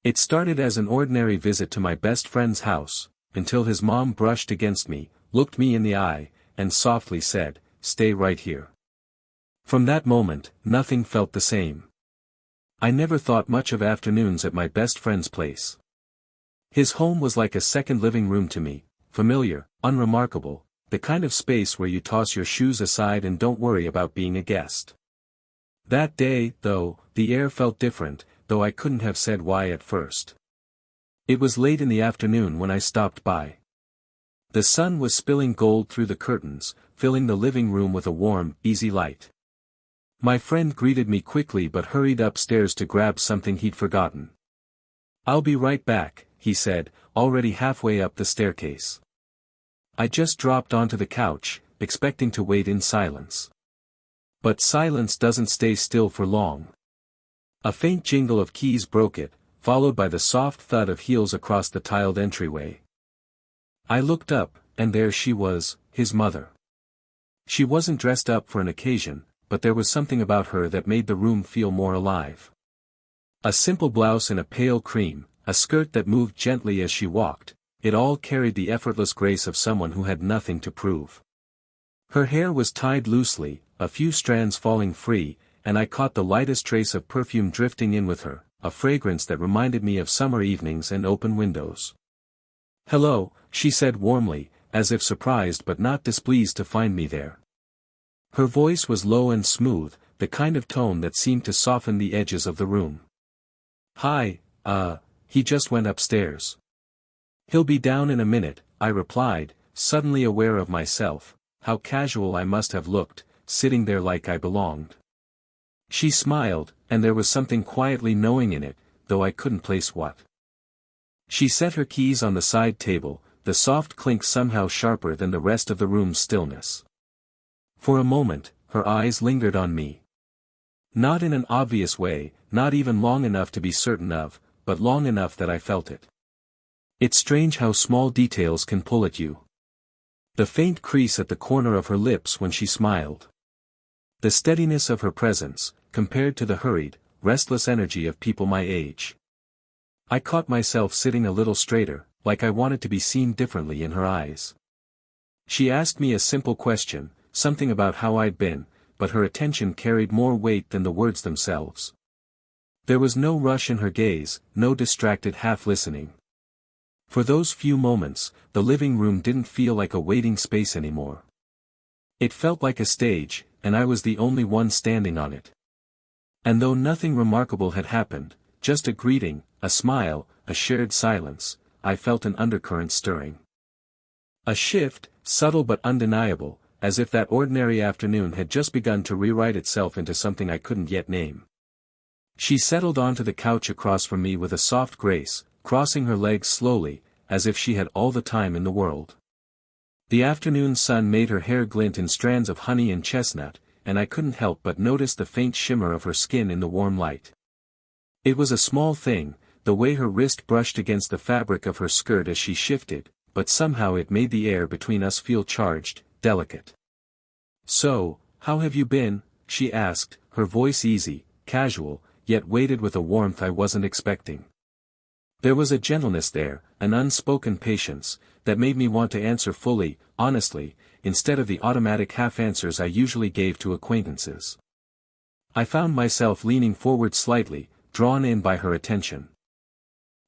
It started as an ordinary visit to my best friend's house, until his mom brushed against me, looked me in the eye, and softly said, "Stay right here." From that moment, nothing felt the same. I never thought much of afternoons at my best friend's place. His home was like a second living room to me, familiar, unremarkable, the kind of space where you toss your shoes aside and don't worry about being a guest. That day, though, the air felt different, though I couldn't have said why at first. It was late in the afternoon when I stopped by. The sun was spilling gold through the curtains, filling the living room with a warm, easy light. My friend greeted me quickly but hurried upstairs to grab something he'd forgotten. "I'll be right back," he said, already halfway up the staircase. I just dropped onto the couch, expecting to wait in silence. But silence doesn't stay still for long. A faint jingle of keys broke it, followed by the soft thud of heels across the tiled entryway. I looked up, and there she was, his mother. She wasn't dressed up for an occasion, but there was something about her that made the room feel more alive. A simple blouse in a pale cream, a skirt that moved gently as she walked, it all carried the effortless grace of someone who had nothing to prove. Her hair was tied loosely, a few strands falling free, and I caught the lightest trace of perfume drifting in with her, a fragrance that reminded me of summer evenings and open windows. "Hello," she said warmly, as if surprised but not displeased to find me there. Her voice was low and smooth, the kind of tone that seemed to soften the edges of the room. "Hi, he just went upstairs." "He'll be down in a minute," I replied, suddenly aware of myself, how casual I must have looked, sitting there like I belonged. She smiled, and there was something quietly knowing in it, though I couldn't place what. She set her keys on the side table, the soft clink somehow sharper than the rest of the room's stillness. For a moment, her eyes lingered on me. Not in an obvious way, not even long enough to be certain of, but long enough that I felt it. It's strange how small details can pull at you. The faint crease at the corner of her lips when she smiled. The steadiness of her presence, compared to the hurried, restless energy of people my age. I caught myself sitting a little straighter, like I wanted to be seen differently in her eyes. She asked me a simple question, something about how I'd been, but her attention carried more weight than the words themselves. There was no rush in her gaze, no distracted half-listening. For those few moments, the living room didn't feel like a waiting space anymore. It felt like a stage, and I was the only one standing on it. And though nothing remarkable had happened, just a greeting, a smile, a shared silence, I felt an undercurrent stirring. A shift, subtle but undeniable, as if that ordinary afternoon had just begun to rewrite itself into something I couldn't yet name. She settled onto the couch across from me with a soft grace, crossing her legs slowly, as if she had all the time in the world. The afternoon sun made her hair glint in strands of honey and chestnut, and I couldn't help but notice the faint shimmer of her skin in the warm light. It was a small thing, the way her wrist brushed against the fabric of her skirt as she shifted, but somehow it made the air between us feel charged, delicate. "So, how have you been?" she asked, her voice easy, casual, yet weighted with a warmth I wasn't expecting. There was a gentleness there, an unspoken patience, that made me want to answer fully, honestly, instead of the automatic half-answers I usually gave to acquaintances. I found myself leaning forward slightly, drawn in by her attention.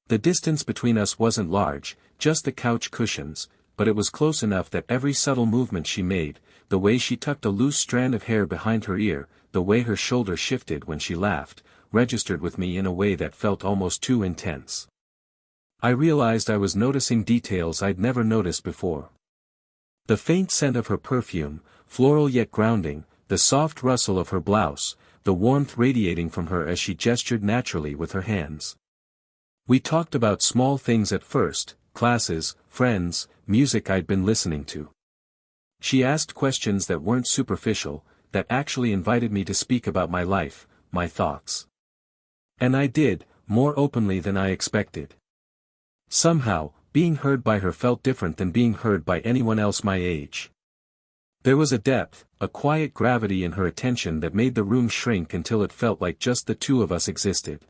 The distance between us wasn't large, just the couch cushions, but it was close enough that every subtle movement she made, the way she tucked a loose strand of hair behind her ear, the way her shoulder shifted when she laughed, registered with me in a way that felt almost too intense. I realized I was noticing details I'd never noticed before. The faint scent of her perfume, floral yet grounding, the soft rustle of her blouse, the warmth radiating from her as she gestured naturally with her hands. We talked about small things at first, classes, friends, music I'd been listening to. She asked questions that weren't superficial, that actually invited me to speak about my life, my thoughts. And I did, more openly than I expected. Somehow, being heard by her felt different than being heard by anyone else my age. There was a depth, a quiet gravity in her attention that made the room shrink until it felt like just the two of us existed.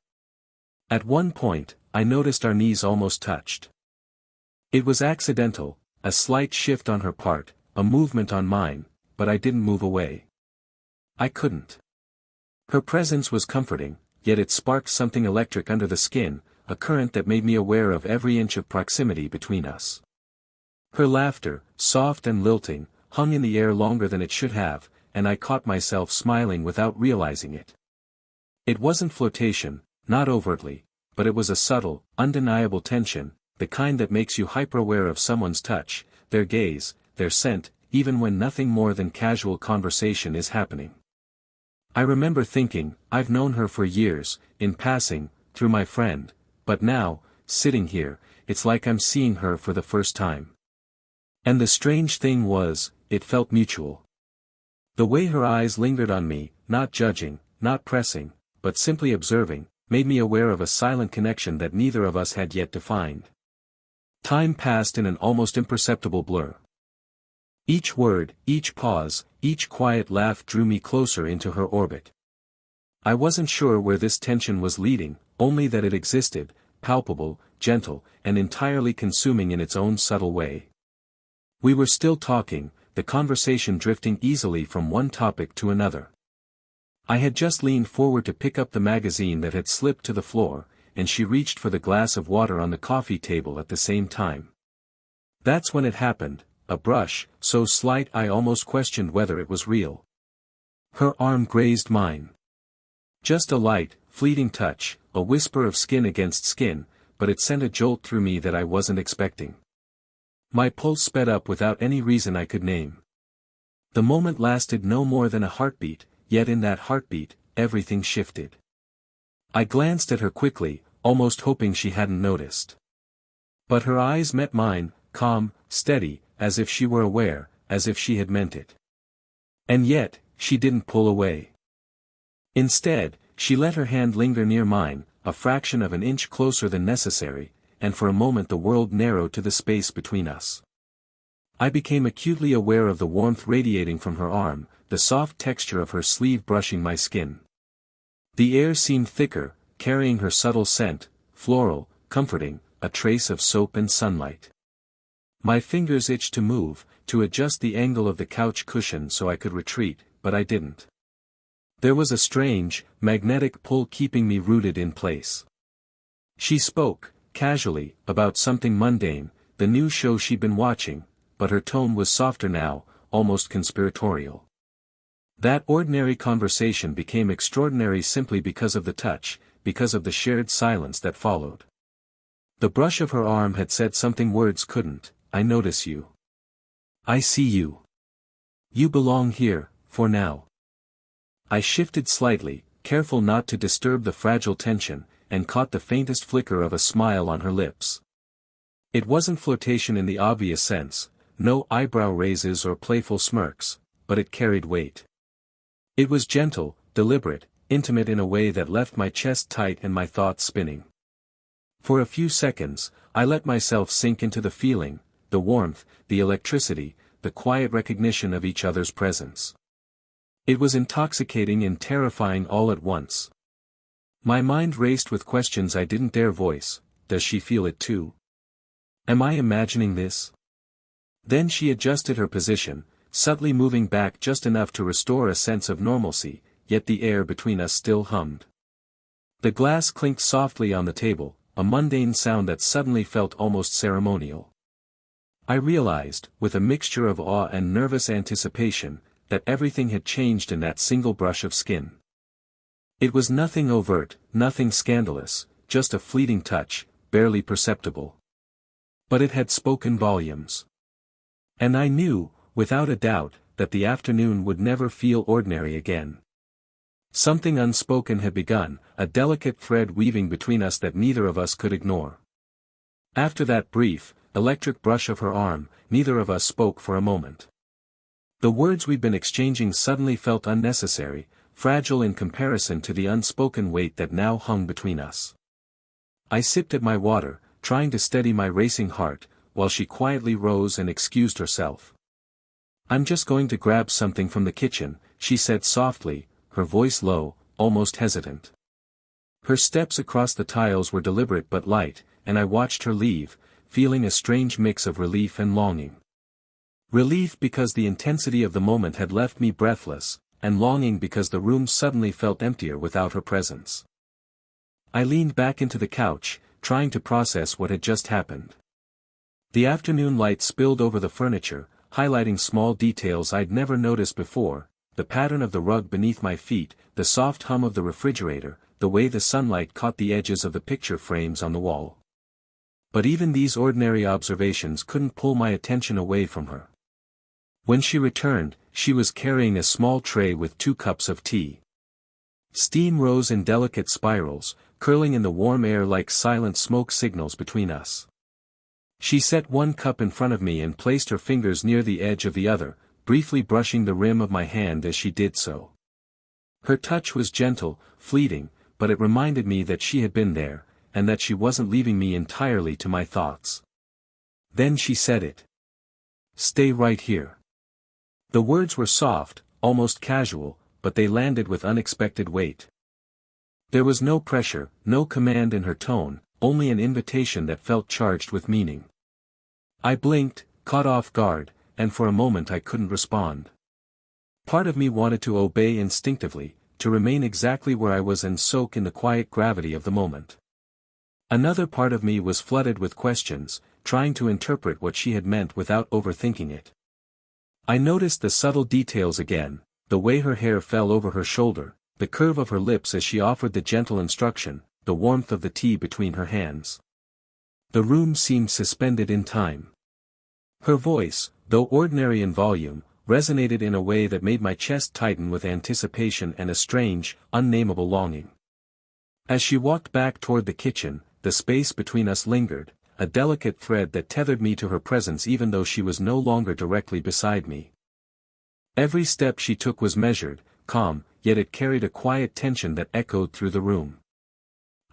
At one point, I noticed our knees almost touched. It was accidental, a slight shift on her part, a movement on mine, but I didn't move away. I couldn't. Her presence was comforting, yet it sparked something electric under the skin, a current that made me aware of every inch of proximity between us. Her laughter, soft and lilting, hung in the air longer than it should have, and I caught myself smiling without realizing it. It wasn't flirtation, not overtly, but it was a subtle, undeniable tension, the kind that makes you hyper-aware of someone's touch, their gaze, their scent, even when nothing more than casual conversation is happening. I remember thinking, I've known her for years, in passing, through my friend, but now, sitting here, it's like I'm seeing her for the first time. And the strange thing was, it felt mutual. The way her eyes lingered on me, not judging, not pressing, but simply observing, made me aware of a silent connection that neither of us had yet defined. Time passed in an almost imperceptible blur. Each word, each pause, each quiet laugh drew me closer into her orbit. I wasn't sure where this tension was leading, only that it existed, palpable, gentle, and entirely consuming in its own subtle way. We were still talking, the conversation drifting easily from one topic to another. I had just leaned forward to pick up the magazine that had slipped to the floor, and she reached for the glass of water on the coffee table at the same time. That's when it happened, a brush, so slight I almost questioned whether it was real. Her arm grazed mine. Just a light, fleeting touch, a whisper of skin against skin, but it sent a jolt through me that I wasn't expecting. My pulse sped up without any reason I could name. The moment lasted no more than a heartbeat, yet in that heartbeat, everything shifted. I glanced at her quickly, almost hoping she hadn't noticed. But her eyes met mine, calm, steady, as if she were aware, as if she had meant it. And yet, she didn't pull away. Instead, she let her hand linger near mine, a fraction of an inch closer than necessary, and for a moment the world narrowed to the space between us. I became acutely aware of the warmth radiating from her arm, the soft texture of her sleeve brushing my skin. The air seemed thicker, carrying her subtle scent, floral, comforting, a trace of soap and sunlight. My fingers itched to move, to adjust the angle of the couch cushion so I could retreat, but I didn't. There was a strange, magnetic pull keeping me rooted in place. She spoke, casually, about something mundane, the new show she'd been watching, but her tone was softer now, almost conspiratorial. That ordinary conversation became extraordinary simply because of the touch, because of the shared silence that followed. The brush of her arm had said something words couldn't. I notice you. I see you. You belong here, for now. I shifted slightly, careful not to disturb the fragile tension, and caught the faintest flicker of a smile on her lips. It wasn't flirtation in the obvious sense, no eyebrow raises or playful smirks, but it carried weight. It was gentle, deliberate, intimate in a way that left my chest tight and my thoughts spinning. For a few seconds, I let myself sink into the feeling, the warmth, the electricity, the quiet recognition of each other's presence. It was intoxicating and terrifying all at once. My mind raced with questions I didn't dare voice. Does she feel it too? Am I imagining this? Then she adjusted her position, subtly moving back just enough to restore a sense of normalcy, yet the air between us still hummed. The glass clinked softly on the table, a mundane sound that suddenly felt almost ceremonial. I realized, with a mixture of awe and nervous anticipation, that everything had changed in that single brush of skin. It was nothing overt, nothing scandalous, just a fleeting touch, barely perceptible. But it had spoken volumes. And I knew, without a doubt, that the afternoon would never feel ordinary again. Something unspoken had begun, a delicate thread weaving between us that neither of us could ignore. After that brief, electric brush of her arm, neither of us spoke for a moment. The words we'd been exchanging suddenly felt unnecessary, fragile in comparison to the unspoken weight that now hung between us. I sipped at my water, trying to steady my racing heart, while she quietly rose and excused herself. "I'm just going to grab something from the kitchen," she said softly, her voice low, almost hesitant. Her steps across the tiles were deliberate but light, and I watched her leave, feeling a strange mix of relief and longing. Relief because the intensity of the moment had left me breathless, and longing because the room suddenly felt emptier without her presence. I leaned back into the couch, trying to process what had just happened. The afternoon light spilled over the furniture, highlighting small details I'd never noticed before: the pattern of the rug beneath my feet, the soft hum of the refrigerator, the way the sunlight caught the edges of the picture frames on the wall. But even these ordinary observations couldn't pull my attention away from her. When she returned, she was carrying a small tray with 2 cups of tea. Steam rose in delicate spirals, curling in the warm air like silent smoke signals between us. She set 1 cup in front of me and placed her fingers near the edge of the other, briefly brushing the rim of my hand as she did so. Her touch was gentle, fleeting, but it reminded me that she had been there, and that she wasn't leaving me entirely to my thoughts. Then she said it. "Stay right here." The words were soft, almost casual, but they landed with unexpected weight. There was no pressure, no command in her tone, only an invitation that felt charged with meaning. I blinked, caught off guard, and for a moment I couldn't respond. Part of me wanted to obey instinctively, to remain exactly where I was and soak in the quiet gravity of the moment. Another part of me was flooded with questions, trying to interpret what she had meant without overthinking it. I noticed the subtle details again, the way her hair fell over her shoulder, the curve of her lips as she offered the gentle instruction, the warmth of the tea between her hands. The room seemed suspended in time. Her voice, though ordinary in volume, resonated in a way that made my chest tighten with anticipation and a strange, unnameable longing. As she walked back toward the kitchen, the space between us lingered, a delicate thread that tethered me to her presence even though she was no longer directly beside me. Every step she took was measured, calm, yet it carried a quiet tension that echoed through the room.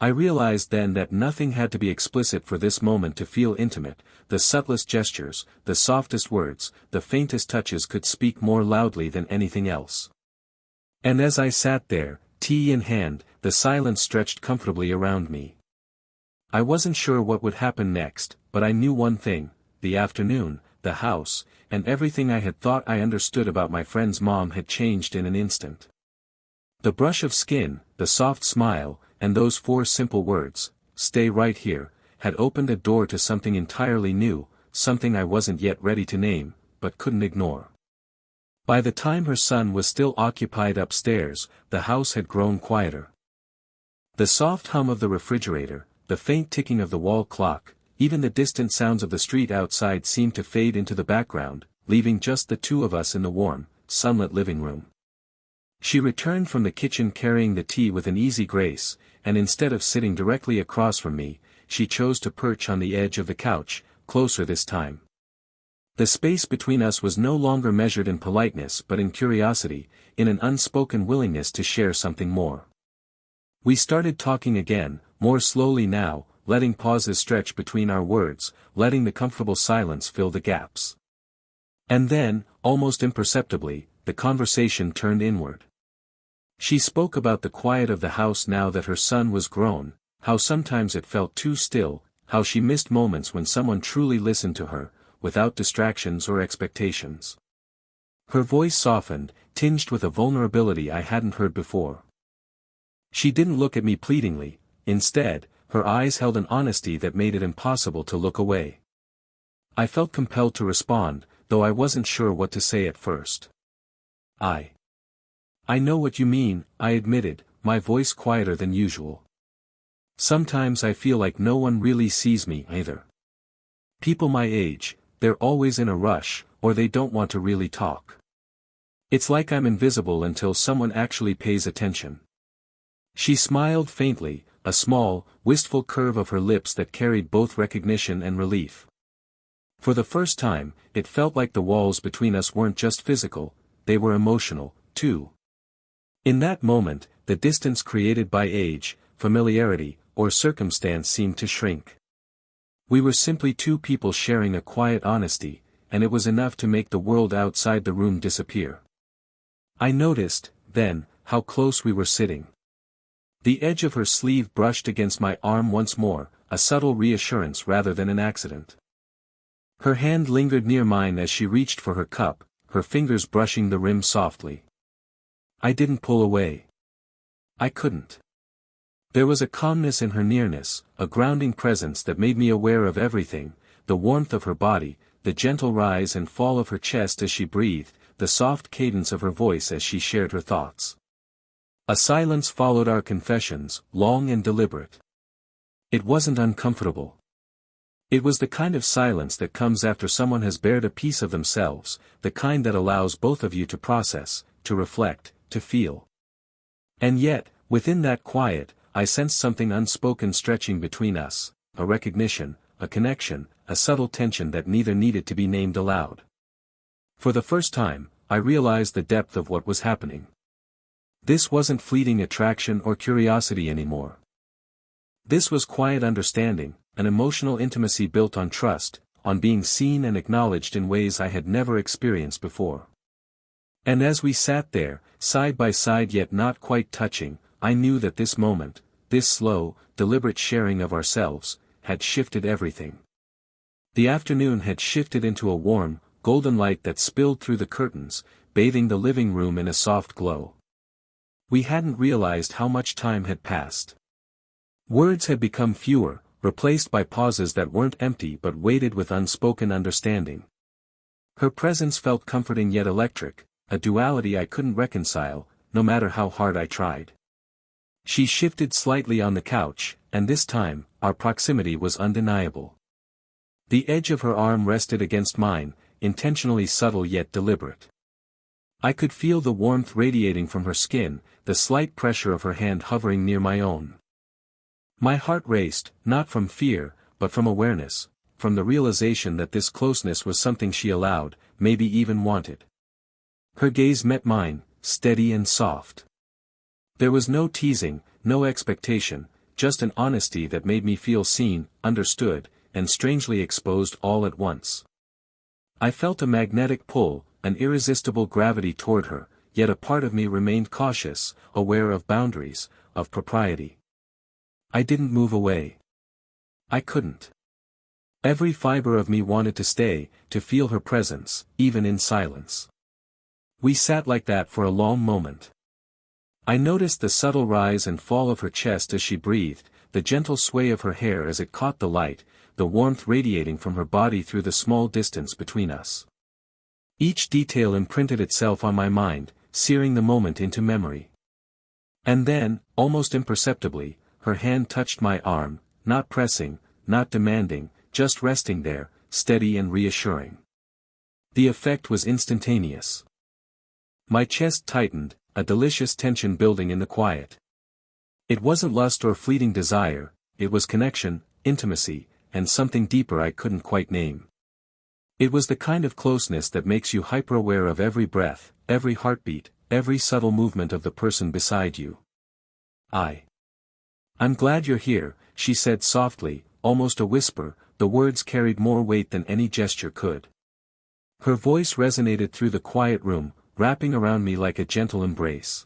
I realized then that nothing had to be explicit for this moment to feel intimate. The subtlest gestures, the softest words, the faintest touches could speak more loudly than anything else. And as I sat there, tea in hand, the silence stretched comfortably around me. I wasn't sure what would happen next, but I knew one thing: the afternoon, the house, and everything I had thought I understood about my friend's mom had changed in an instant. The brush of skin, the soft smile, and those 4 simple words, "Stay right here," had opened a door to something entirely new, something I wasn't yet ready to name, but couldn't ignore. By the time her son was still occupied upstairs, the house had grown quieter. The soft hum of the refrigerator, the faint ticking of the wall clock, even the distant sounds of the street outside seemed to fade into the background, leaving just the 2 of us in the warm, sunlit living room. She returned from the kitchen carrying the tea with an easy grace, and instead of sitting directly across from me, she chose to perch on the edge of the couch, closer this time. The space between us was no longer measured in politeness but in curiosity, in an unspoken willingness to share something more. We started talking again, more slowly now, letting pauses stretch between our words, letting the comfortable silence fill the gaps. And then, almost imperceptibly, the conversation turned inward. She spoke about the quiet of the house now that her son was grown, how sometimes it felt too still, how she missed moments when someone truly listened to her, without distractions or expectations. Her voice softened, tinged with a vulnerability I hadn't heard before. She didn't look at me pleadingly; instead, her eyes held an honesty that made it impossible to look away. I felt compelled to respond, though I wasn't sure what to say at first. I know what you mean," I admitted, my voice quieter than usual. "Sometimes I feel like no one really sees me either. People my age, they're always in a rush, or they don't want to really talk. It's like I'm invisible until someone actually pays attention." She smiled faintly, a small, wistful curve of her lips that carried both recognition and relief. For the first time, it felt like the walls between us weren't just physical, they were emotional, too. In that moment, the distance created by age, familiarity, or circumstance seemed to shrink. We were simply 2 people sharing a quiet honesty, and it was enough to make the world outside the room disappear. I noticed, then, how close we were sitting. The edge of her sleeve brushed against my arm once more, a subtle reassurance rather than an accident. Her hand lingered near mine as she reached for her cup, her fingers brushing the rim softly. I didn't pull away. I couldn't. There was a calmness in her nearness, a grounding presence that made me aware of everything, the warmth of her body, the gentle rise and fall of her chest as she breathed, the soft cadence of her voice as she shared her thoughts. A silence followed our confessions, long and deliberate. It wasn't uncomfortable. It was the kind of silence that comes after someone has bared a piece of themselves, the kind that allows both of you to process, to reflect, to feel. And yet, within that quiet, I sensed something unspoken stretching between us, a recognition, a connection, a subtle tension that neither needed to be named aloud. For the first time, I realized the depth of what was happening. This wasn't fleeting attraction or curiosity anymore. This was quiet understanding, an emotional intimacy built on trust, on being seen and acknowledged in ways I had never experienced before. And as we sat there, side by side yet not quite touching, I knew that this moment, this slow, deliberate sharing of ourselves, had shifted everything. The afternoon had shifted into a warm, golden light that spilled through the curtains, bathing the living room in a soft glow. We hadn't realized how much time had passed. Words had become fewer, replaced by pauses that weren't empty but weighted with unspoken understanding. Her presence felt comforting yet electric, a duality I couldn't reconcile, no matter how hard I tried. She shifted slightly on the couch, and this time, our proximity was undeniable. The edge of her arm rested against mine, intentionally subtle yet deliberate. I could feel the warmth radiating from her skin, the slight pressure of her hand hovering near my own. My heart raced, not from fear, but from awareness, from the realization that this closeness was something she allowed, maybe even wanted. Her gaze met mine, steady and soft. There was no teasing, no expectation, just an honesty that made me feel seen, understood, and strangely exposed all at once. I felt a magnetic pull, an irresistible gravity toward her, yet a part of me remained cautious, aware of boundaries, of propriety. I didn't move away. I couldn't. Every fiber of me wanted to stay, to feel her presence, even in silence. We sat like that for a long moment. I noticed the subtle rise and fall of her chest as she breathed, the gentle sway of her hair as it caught the light, the warmth radiating from her body through the small distance between us. Each detail imprinted itself on my mind, searing the moment into memory. And then, almost imperceptibly, her hand touched my arm, not pressing, not demanding, just resting there, steady and reassuring. The effect was instantaneous. My chest tightened, a delicious tension building in the quiet. It wasn't lust or fleeting desire, it was connection, intimacy, and something deeper I couldn't quite name. It was the kind of closeness that makes you hyper-aware of every breath, every heartbeat, every subtle movement of the person beside you. I'm glad you're here, she said softly, almost a whisper, the words carried more weight than any gesture could. Her voice resonated through the quiet room, wrapping around me like a gentle embrace.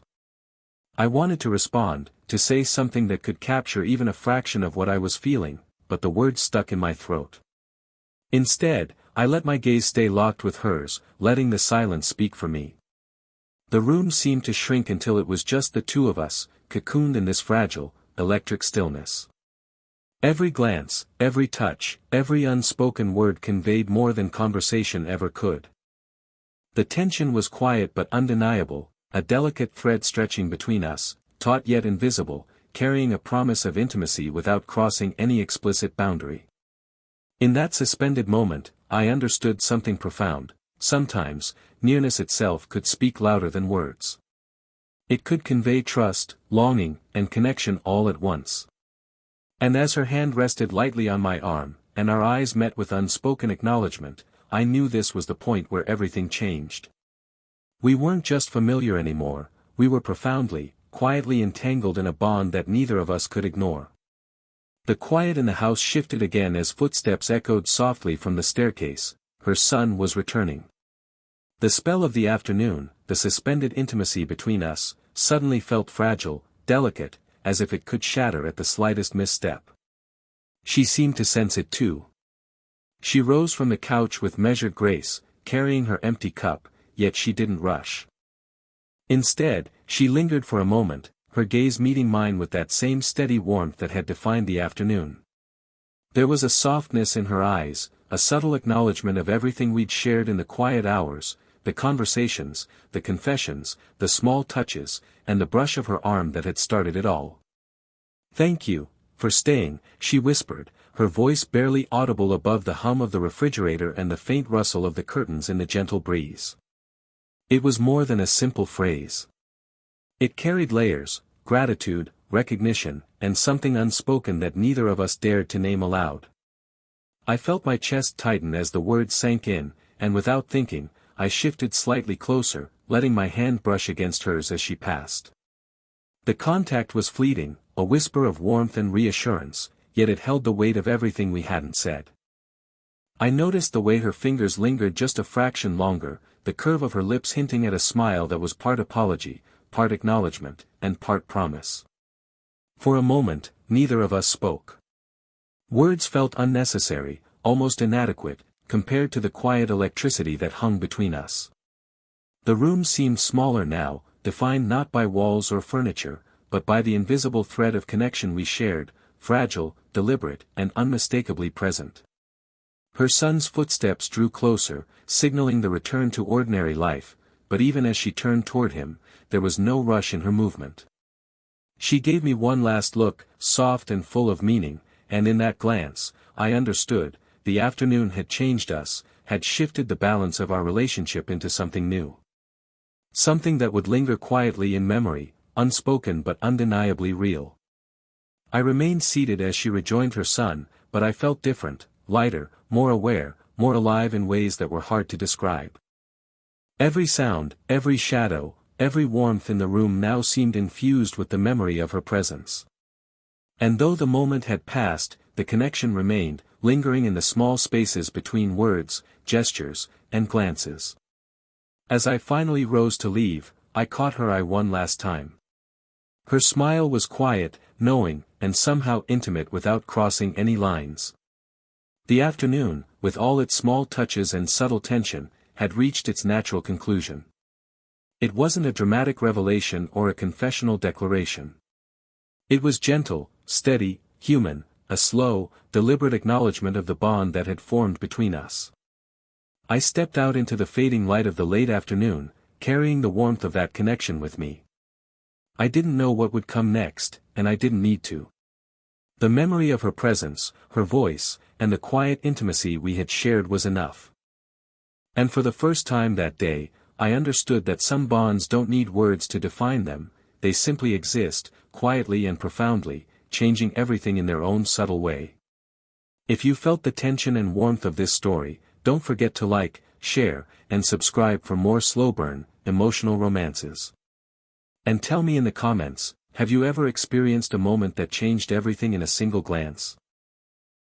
I wanted to respond, to say something that could capture even a fraction of what I was feeling, but the words stuck in my throat. Instead, I let my gaze stay locked with hers, letting the silence speak for me. The room seemed to shrink until it was just the two of us, cocooned in this fragile, electric stillness. Every glance, every touch, every unspoken word conveyed more than conversation ever could. The tension was quiet but undeniable, a delicate thread stretching between us, taut yet invisible, carrying a promise of intimacy without crossing any explicit boundary. In that suspended moment, I understood something profound. Sometimes, nearness itself could speak louder than words. It could convey trust, longing, and connection all at once. And as her hand rested lightly on my arm, and our eyes met with unspoken acknowledgement, I knew this was the point where everything changed. We weren't just familiar anymore, we were profoundly, quietly entangled in a bond that neither of us could ignore. The quiet in the house shifted again as footsteps echoed softly from the staircase. Her son was returning. The spell of the afternoon, the suspended intimacy between us, suddenly felt fragile, delicate, as if it could shatter at the slightest misstep. She seemed to sense it too. She rose from the couch with measured grace, carrying her empty cup, yet she didn't rush. Instead, she lingered for a moment, her gaze meeting mine with that same steady warmth that had defined the afternoon. There was a softness in her eyes, a subtle acknowledgement of everything we'd shared in the quiet hours, the conversations, the confessions, the small touches, and the brush of her arm that had started it all. "Thank you, for staying," she whispered, her voice barely audible above the hum of the refrigerator and the faint rustle of the curtains in the gentle breeze. It was more than a simple phrase. It carried layers, gratitude, recognition, and something unspoken that neither of us dared to name aloud. I felt my chest tighten as the words sank in, and without thinking, I shifted slightly closer, letting my hand brush against hers as she passed. The contact was fleeting, a whisper of warmth and reassurance, yet it held the weight of everything we hadn't said. I noticed the way her fingers lingered just a fraction longer, the curve of her lips hinting at a smile that was part apology, part acknowledgement, and part promise. For a moment, neither of us spoke. Words felt unnecessary, almost inadequate, compared to the quiet electricity that hung between us. The room seemed smaller now, defined not by walls or furniture, but by the invisible thread of connection we shared, fragile, deliberate, and unmistakably present. Her son's footsteps drew closer, signaling the return to ordinary life, but even as she turned toward him, there was no rush in her movement. She gave me one last look, soft and full of meaning, and in that glance, I understood, the afternoon had changed us, had shifted the balance of our relationship into something new. Something that would linger quietly in memory, unspoken but undeniably real. I remained seated as she rejoined her son, but I felt different, lighter, more aware, more alive in ways that were hard to describe. Every sound, every shadow, every warmth in the room now seemed infused with the memory of her presence. And though the moment had passed, the connection remained, lingering in the small spaces between words, gestures, and glances. As I finally rose to leave, I caught her eye one last time. Her smile was quiet, knowing, and somehow intimate without crossing any lines. The afternoon, with all its small touches and subtle tension, had reached its natural conclusion. It wasn't a dramatic revelation or a confessional declaration. It was gentle, steady, human, a slow, deliberate acknowledgement of the bond that had formed between us. I stepped out into the fading light of the late afternoon, carrying the warmth of that connection with me. I didn't know what would come next, and I didn't need to. The memory of her presence, her voice, and the quiet intimacy we had shared was enough. And for the first time that day, I understood that some bonds don't need words to define them, they simply exist, quietly and profoundly, changing everything in their own subtle way. If you felt the tension and warmth of this story, don't forget to like, share, and subscribe for more slow burn, emotional romances. And tell me in the comments, have you ever experienced a moment that changed everything in a single glance?